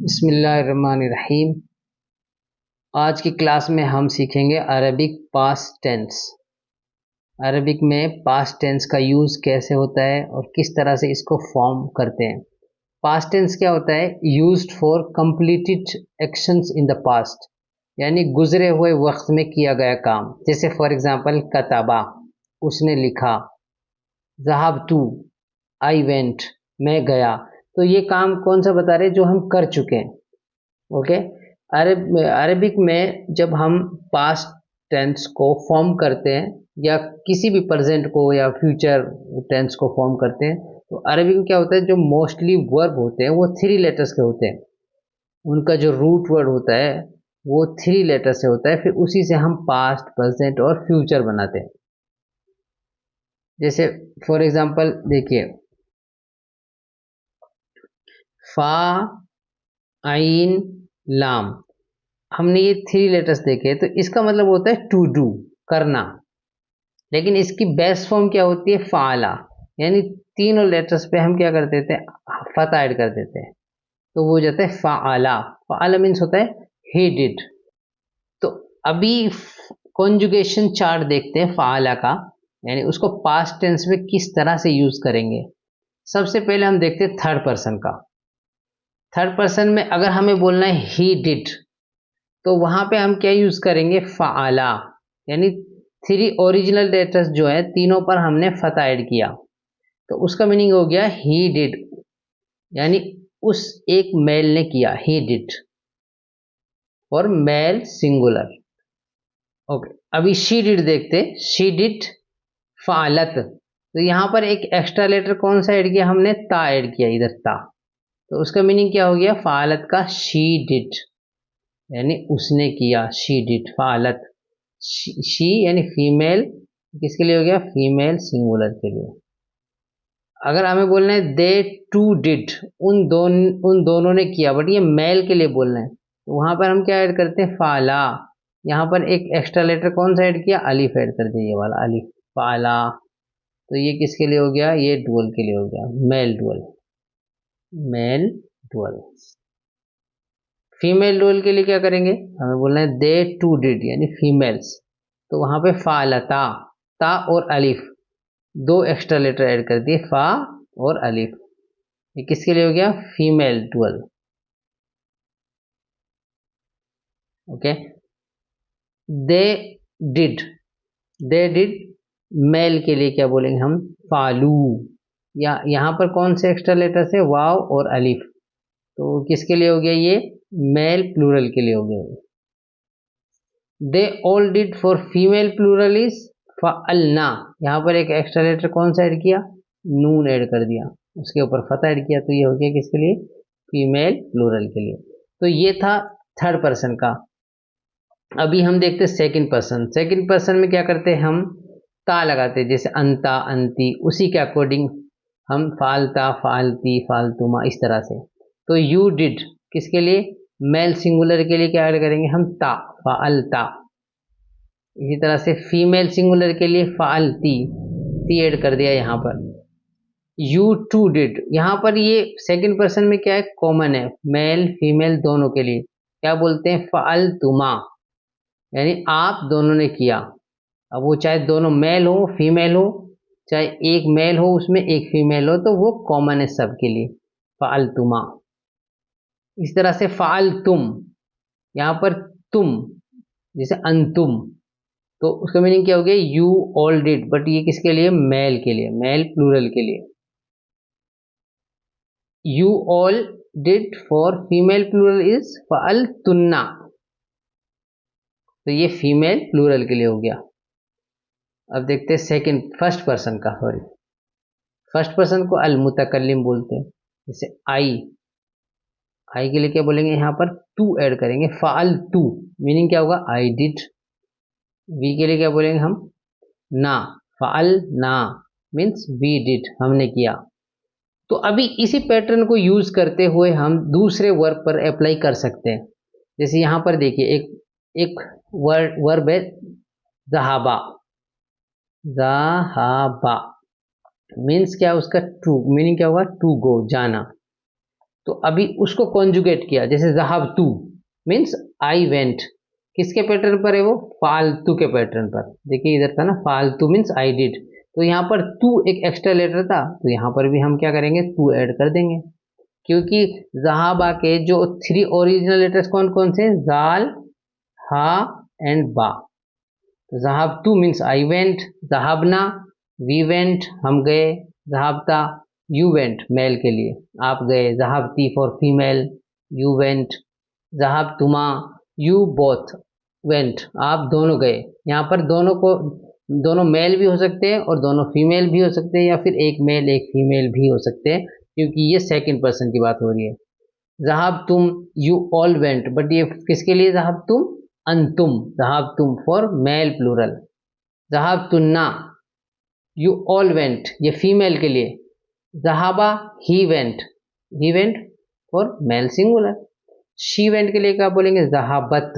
बिस्मिल्लाहिर्रहमानिर्रहीम। आज की क्लास में हम सीखेंगे अरबिक पास्ट टेंस। अरबिक में पास्ट टेंस का यूज़ कैसे होता है और किस तरह से इसको फॉर्म करते हैं। पास्ट टेंस क्या होता है? Used for completed actions in the past, यानी गुजरे हुए वक्त में किया गया काम। जैसे फॉर एग्जांपल कताबा, उसने लिखा। ज़हाबतु, आई वेंट, मैं गया। तो ये काम कौन सा बता रहे हैं? जो हम कर चुके हैं। ओके। अरबिक में जब हम पास्ट टेंस को फॉर्म करते हैं या किसी भी प्रेजेंट को या फ्यूचर टेंस को फॉर्म करते हैं, तो अरबिक में क्या होता है? जो मोस्टली वर्ब होते हैं वो थ्री लेटर्स के होते हैं। उनका जो रूट वर्ड होता है वो थ्री लेटर से होता है। फिर उसी से हम पास्ट, प्रेजेंट और फ्यूचर बनाते हैं। जैसे फॉर एग्जांपल देखिए, फा, आइन, लाम, हमने ये थ्री लेटर्स देखे, तो इसका मतलब होता है टू डू, करना। लेकिन इसकी बेस्ट फॉर्म क्या होती है? फाला, यानी तीनों लेटर्स पे हम क्या कर देते हैं? फता ऐड कर देते हैं, तो वो हो जाता है फाला। फाला मीन्स होता है ही डिड। तो अभी कॉन्जुगेशन चार्ट देखते हैं फाला का, यानी उसको पास्ट टेंस में किस तरह से यूज करेंगे। सबसे पहले हम देखते हैं थर्ड पर्सन का। थर्ड पर्सन में अगर हमें बोलना है ही डिड, तो वहां पे हम क्या यूज करेंगे? फाला, यानी थ्री ओरिजिनल लेटर्स जो है तीनों पर हमने फता ऐड किया, तो उसका मीनिंग हो गया ही डिड, यानी उस एक मेल ने किया, ही डिड, और मेल सिंगुलर। ओके, अभी शी डिड देखते। शी डिड फालत, तो यहां पर एक एक्स्ट्रा लेटर कौन सा ऐड किया? हमने ता ऐड किया इधर, ता। तो उसका मीनिंग क्या हो गया? फालत का शी डिड, यानी उसने किया। शी डिड फालत। शी यानी फीमेल, किसके लिए हो गया? फीमेल सिंगुलर के लिए। अगर हमें बोलना है दे टू डिड, उन दोनों ने किया, बट ये मेल के लिए बोलना है, तो वहां पर हम क्या ऐड करते हैं? फाला। यहाँ पर एक एक्स्ट्रा लेटर कौन सा ऐड किया? अलिफ ऐड कर दिया, ये वाला अलिफ, फाला। तो ये किसके लिए हो गया? ये डुअल के लिए हो गया, male dual. Male dual. Female dual के लिए क्या करेंगे? हमें बोलना है दे टू डिड, यानी फीमेल्स, तो वहां पे फालता, ता और अलिफ, दो एक्स्ट्रा लेटर ऐड कर दिए, फा और अलिफ। ये किसके लिए हो गया? Female dual. Okay. They did, they did male के लिए क्या बोलेंगे हम? फालू। या यहां पर कौन से एक्स्ट्रा लेटर से? वाव और अलिफ, तो किसके लिए हो गया ये? मेल प्लूरल के लिए हो गया। They all did for female plural is फअलना। यहाँ पर एक एक्स्ट्रा लेटर कौन सा ऐड किया? नून ऐड कर दिया, उसके ऊपर फता ऐड किया, तो ये हो गया किसके लिए? फीमेल प्लूरल के लिए। तो ये था थर्ड पर्सन का। अभी हम देखते हैं सेकंड पर्सन। सेकंड पर्सन में क्या करते हैं? हम ता लगाते हैं, जैसे अंता, अंती, उसी के अकॉर्डिंग हम फालता, फालती, फालतुमा, इस तरह से। तो यू डिड किसके लिए? मेल सिंगुलर के लिए क्या ऐड करेंगे हम? ता, फालता। इसी तरह से फीमेल सिंगुलर के लिए फालती, ती ऐड कर दिया यहाँ पर। यू टू डिड, यहाँ पर ये सेकंड पर्सन में क्या है? कॉमन है, मेल फीमेल दोनों के लिए। क्या बोलते हैं? फालतुमा, यानी आप दोनों ने किया। अब वो चाहे दोनों मेल हो, फीमेल हो, चाहे एक मेल हो उसमें एक फीमेल हो, तो वो कॉमन है सबके लिए, फालतुमा। इस तरह से फाल तुम, यहाँ पर तुम, जैसे अंतुम, तो उसका मीनिंग क्या हो गया? यू ऑल डिड, बट ये किसके लिए? मेल के लिए, मेल प्लूरल के लिए। You all did for female plural is फाल तुन्ना, तो ये फीमेल प्लूरल के लिए हो गया। अब देखते हैं सेकंड, फर्स्ट पर्सन का। सॉरी, फर्स्ट पर्सन को अल मुतकल्लिम बोलते हैं। जैसे आई, आई के लिए क्या बोलेंगे? यहाँ पर टू ऐड करेंगे, फाल टू, मीनिंग क्या होगा? I did. वी के लिए क्या बोलेंगे हम? ना, फाल ना, मीन्स वी डिड, हमने किया। तो अभी इसी पैटर्न को यूज करते हुए हम दूसरे वर्ब पर अप्लाई कर सकते हैं। जैसे यहाँ पर देखिए, एक एक वर्ब है जहाबा। जहाबा मीन्स क्या? उसका टू मीनिंग क्या होगा? टू गो, जाना। तो अभी उसको कॉन्जुगेट किया, जैसे ज़हाब तू मीन्स आई वेंट, किसके पैटर्न पर है वो, फालतू के पैटर्न पर। देखिए इधर था ना फालतू मीन्स आई डिड, तो यहाँ पर तू एक एक्स्ट्रा लेटर था, तो यहाँ पर भी हम क्या करेंगे, तू ऐड कर देंगे, क्योंकि जहाबा के जो 3 ओरिजिनल लेटर्स कौन कौन से, जाल, हा एंड बा। तो जहाब तू मीन्स आई वेंट, जहाबना वी वेंट हम गए, जहाबता यू वेंट मेल के लिए आप गए, जहाबती फॉर फीमेल यू वेंट, जहाबतुमा यू बोथ वेंट आप दोनों गए। यहाँ पर दोनों को, दोनों मेल भी हो सकते हैं और दोनों फीमेल भी हो सकते हैं, या फिर एक मेल एक फीमेल भी हो सकते हैं, क्योंकि ये सेकंड पर्सन की बात हो रही है। जहाब तुम यू ऑल वेंट, बट ये किसके लिए जहाब तुम, अंतुम, जहाब तुम फॉर मेल प्लूरल। जहाब तुन्ना यू ऑल वेंट, ये फीमेल के लिए। जहाबा he went for male singular. She went के लिए क्या बोलेंगे, जहाबत,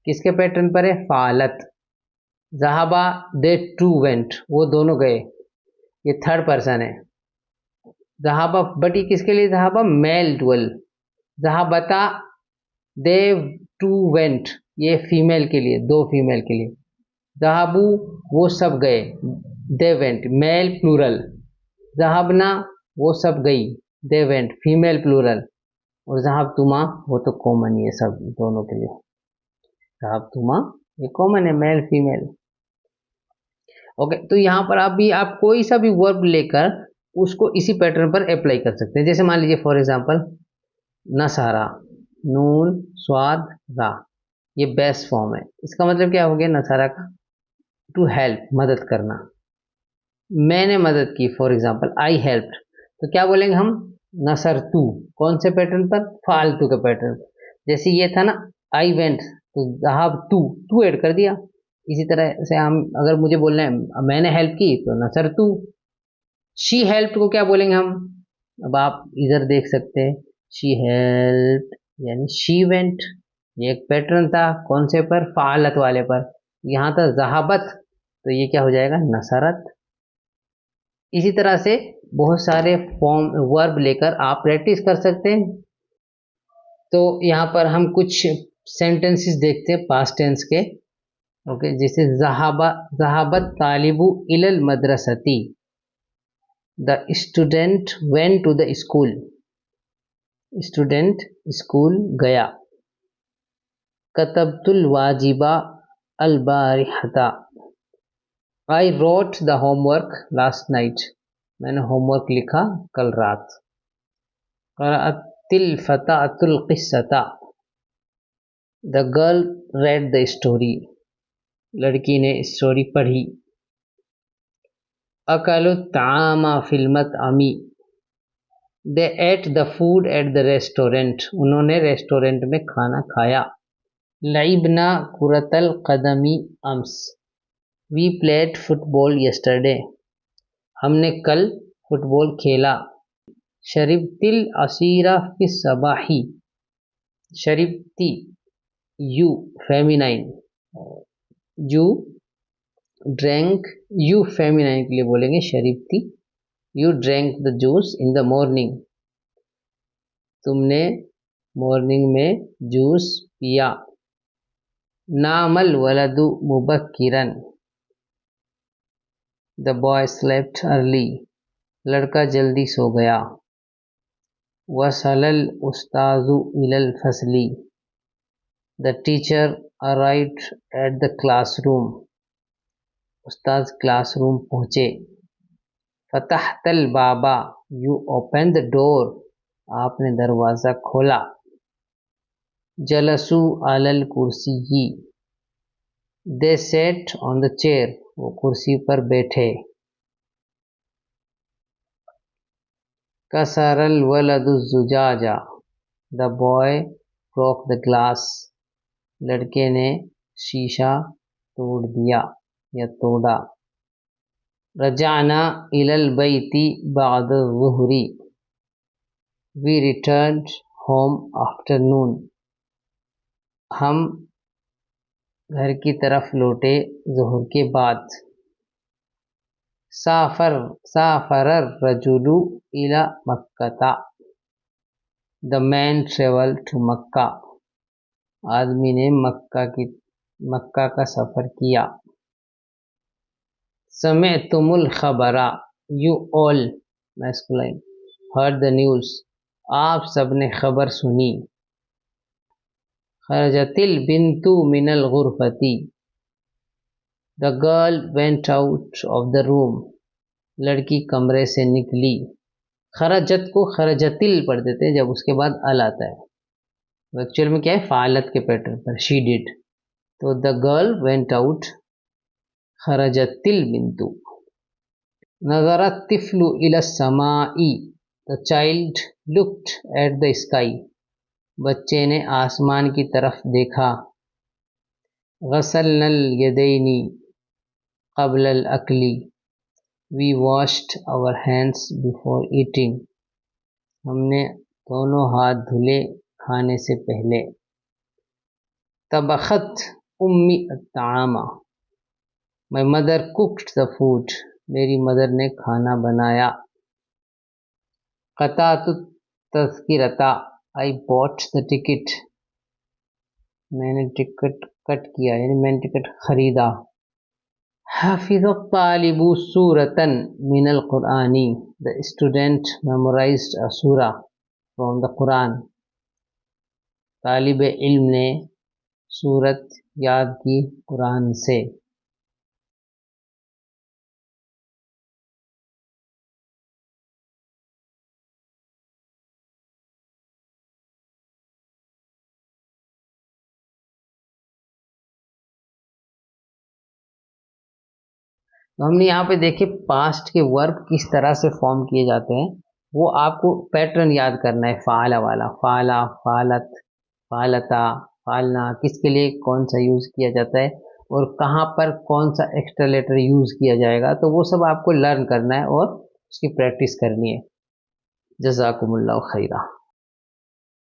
किसके पैटर्न पर है, फालत। जहाबा दे टू वेंट, वो दोनों गए, ये थर्ड पर्सन है। जहाबा बट ये किसके लिए, जहाबा मेल डुअल। जहाबता दे टू वेंट, ये फीमेल के लिए, दो फीमेल के लिए। जहाबू वो सब गए, दे वेंट मेल प्लूरल। जहाबना वो सब गई, दे वेंट फीमेल प्लूरल। और जहाबतुमा वो तो कॉमन ही है सब दोनों के लिए, जहाबतुमा ये कॉमन है मेल फीमेल। ओके, तो यहाँ पर आप कोई सा भी वर्ब लेकर उसको इसी पैटर्न पर अप्लाई कर सकते हैं। जैसे मान लीजिए फॉर एग्जांपल नसारा, नून स्वाद रा, ये बेस्ट फॉर्म है, इसका मतलब क्या हो गया नसारा का, टू हेल्प मदद करना। मैंने मदद की, फॉर एग्जांपल आई हेल्प्ड, तो क्या बोलेंगे हम, नसर तू, कौन से पैटर्न पर, फालतू के पैटर्न। जैसे ये था ना आई वेंट, तो जहाब तू, तू ऐड कर दिया। इसी तरह से हम अगर मुझे बोलना है मैंने हेल्प की, तो नसर तू। शी हेल्प को क्या बोलेंगे हम, अब आप इधर देख सकते हैं, शी हेल्प यानी शी वेंट, ये एक पैटर्न था कौन से पर, फालत वाले पर। यहाँ था जहाबत, तो ये क्या हो जाएगा, नसरत। इसी तरह से बहुत सारे फॉर्म वर्ब लेकर आप प्रैक्टिस कर सकते हैं। तो यहाँ पर हम कुछ सेंटेंसेस देखते हैं पास्ट टेंस के। ओके, जैसे जहाबत तालिबु इलल मदरसती, the student went to the school, student school गया। कतबतुल वाजिबा अल बारिहता, I wrote the homework last night, मैंने होमवर्क लिखा कल रात। क़राअतिल फ़ताअतुल क़िस्सता, the girl read the story, लड़की ने स्टोरी पढ़ी। अकलु तामा फिल मतअमी, they ate the food at the restaurant, उन्होंने रेस्टोरेंट में खाना खाया। लइबना कुरतल कदमी अम्स, वी प्लेड फुटबॉल यस्टरडे, हमने कल फुटबॉल खेला। शरिबतिल असीरा फिस सबाही, शरिबती you feminine, you drank, you feminine के लिए बोलेंगे शरिबती, you drank the juice in the morning, तुमने मॉर्निंग में जूस पिया। नामल वलदु मुबक्किरन, द बॉय स्लेप्ट अर्ली, लड़का जल्दी सो गया। वसलल उस्ताजु इलल फसली, the teacher arrived at the classroom, उस्ताद क्लासरूम पहुँचे। फतहतल बाबा, यू ओपन द डोर, आपने दरवाज़ा खोला। जलसू अलल कुर्सी, they sat on the chair, वो कुर्सी पर बैठे। कसरल वलदु जुजाजा, the boy broke the glass, लड़के ने शीशा तोड़ दिया या तोड़ा। रजाना इलल बैती बाद ज़ुहरी, we returned home after noon, हम घर की तरफ लौटे ज़ुहर के बाद। साफरर रजुलु इला मक्कता, the man travel to Mecca, आदमी ने मक्का का सफर किया। समेअतुमुल खबरा, you all masculine, heard the news, आप सबने खबर सुनी। खरजतिल बिन्तु मिनल गुरफती, the girl went out of the room, लड़की कमरे से निकली। खरजत को खरजतिल पढ़ देते हैं जब उसके बाद अल आता है। एक्चुअल में क्या है, फालत के पैटर्न पर, शी डिड। तो द गर्ल वेंट आउट, खरजतिल बिन्तु। नज़रत तिफ्लु इला समाई, the child looked at the sky, बच्चे ने आसमान की तरफ देखा। गसलनल यदैनी क़ब्लल अक्ली, we washed our hands before eating, हमने दोनों हाथ धुले खाने से पहले। तबखत उम्मी अत्तामा, my mother cooked the food, मेरी मदर ने खाना बनाया। क़तातु तज़किरता, आई बॉट द टिकट, मैंने टिकट कट किया यानी मैंने टिकट खरीदा। हाफिज़ तालिबु सूरतन मिनल कुरानी, द स्टूडेंट मेमोराइज्ड अ सूरा फ्रॉम द कुरान, तालिब इल्म ने सूरत याद की कुरान से। तो हमने यहाँ पे देखे पास्ट के वर्ब किस तरह से फॉर्म किए जाते हैं, वो आपको पैटर्न याद करना है। फाला वाला, फाला, फालत, फालता, फालना, किसके लिए कौन सा यूज़ किया जाता है और कहाँ पर कौन सा एक्स्ट्रा लेटर यूज़ किया जाएगा, तो वो सब आपको लर्न करना है और उसकी प्रैक्टिस करनी है। जज़ाकुमुल्लाह खैरा।